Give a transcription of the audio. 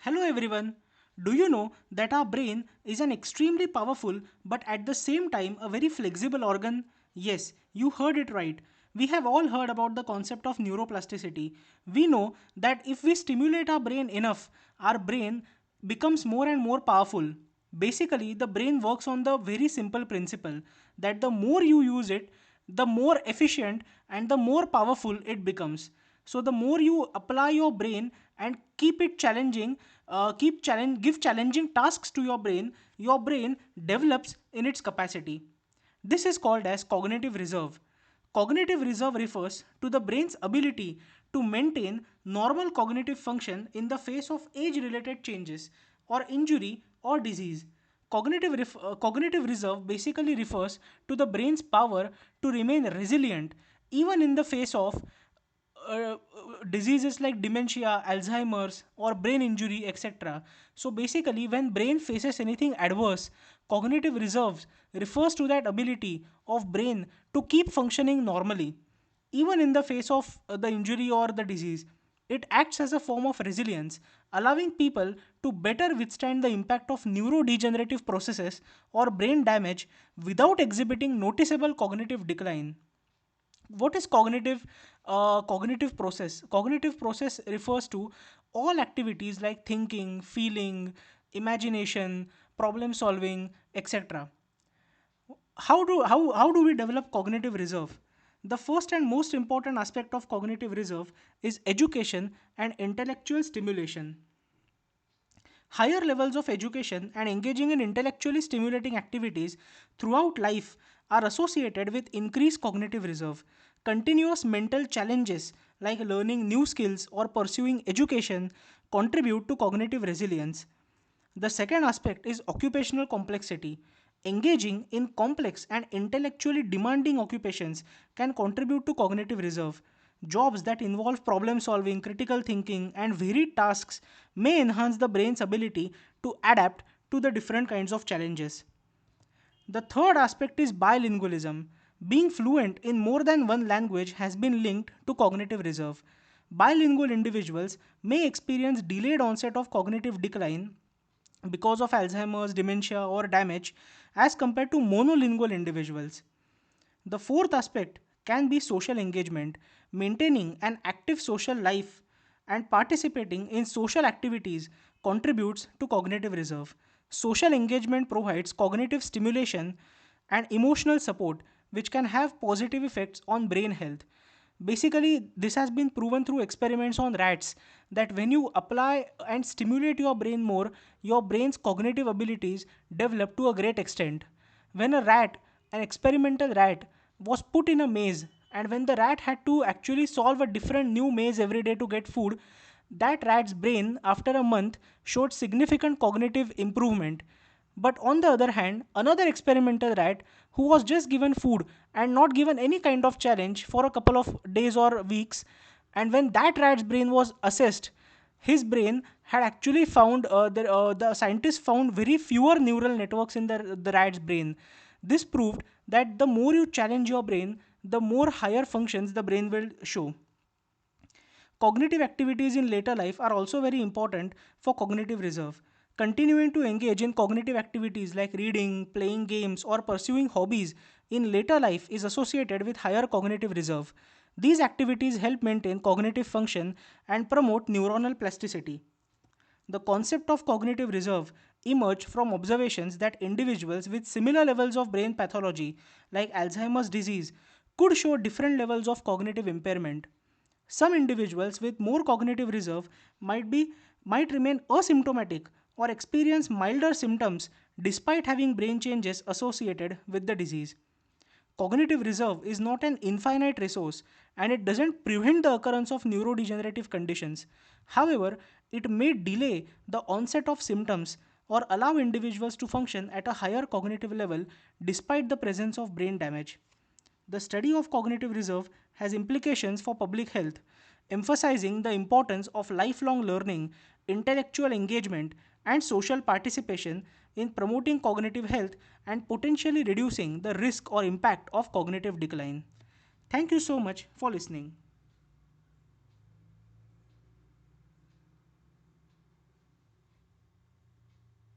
Hello everyone. Do you know that our brain is an extremely powerful but at the same time a very flexible organ? Yes, you heard it right. We have all heard about the concept of neuroplasticity. We know that if we stimulate our brain enough, our brain becomes more and more powerful. Basically, the brain works on the very simple principle that the more you use it, the more efficient and the more powerful it becomes. So the more you apply your brain and keep it challenging, give challenging tasks to your brain develops in its capacity. This is called as cognitive reserve. Cognitive reserve refers to the brain's ability to maintain normal cognitive function in the face of age related changes or injury or disease. Cognitive reserve basically refers to the brain's power to remain resilient even in the face of uh, diseases like dementia, Alzheimer's, or brain injury, etc. So basically, when brain faces anything adverse, cognitive reserves refers to that ability of brain to keep functioning normally, even in the face of the injury or the disease. It acts as a form of resilience, allowing people to better withstand the impact of neurodegenerative processes or brain damage without exhibiting noticeable cognitive decline. What is cognitive process? Cognitive process refers to all activities like thinking, feeling, imagination, problem solving, etc. How do we develop cognitive reserve? The first and most important aspect of cognitive reserve is education and intellectual stimulation. Higher levels of education and engaging in intellectually stimulating activities throughout life are associated with increased cognitive reserve. Continuous mental challenges like learning new skills or pursuing education contribute to cognitive resilience. The second aspect is occupational complexity. Engaging in complex and intellectually demanding occupations can contribute to cognitive reserve. Jobs that involve problem solving, critical thinking, and varied tasks may enhance the brain's ability to adapt to the different kinds of challenges. The third aspect is bilingualism. Being fluent in more than one language has been linked to cognitive reserve. Bilingual individuals may experience delayed onset of cognitive decline because of Alzheimer's, dementia, or damage as compared to monolingual individuals. The fourth aspect can be social engagement. Maintaining an active social life and participating in social activities contributes to cognitive reserve. Social engagement provides cognitive stimulation and emotional support, which can have positive effects on brain health. Basically, this has been proven through experiments on rats that when you apply and stimulate your brain more, your brain's cognitive abilities develop to a great extent. When an experimental rat, was put in a maze, and when the rat had to actually solve a different new maze every day to get food, that rat's brain, after a month, showed significant cognitive improvement. But on the other hand, another experimental rat who was just given food and not given any kind of challenge for a couple of days or weeks, and when that rat's brain was assessed, his brain had actually found the scientists found very fewer neural networks in the rat's brain. This proved that the more you challenge your brain, the more higher functions the brain will show. Cognitive activities in later life are also very important for cognitive reserve. Continuing to engage in cognitive activities like reading, playing games, or pursuing hobbies in later life is associated with higher cognitive reserve. These activities help maintain cognitive function and promote neuronal plasticity. The concept of cognitive reserve emerged from observations that individuals with similar levels of brain pathology, like Alzheimer's disease, could show different levels of cognitive impairment. Some individuals with more cognitive reserve might remain asymptomatic or experience milder symptoms despite having brain changes associated with the disease. Cognitive reserve is not an infinite resource and it doesn't prevent the occurrence of neurodegenerative conditions. However, it may delay the onset of symptoms or allow individuals to function at a higher cognitive level despite the presence of brain damage. The study of cognitive reserve has implications for public health, emphasizing the importance of lifelong learning, intellectual engagement, and social participation in promoting cognitive health and potentially reducing the risk or impact of cognitive decline. Thank you so much for listening.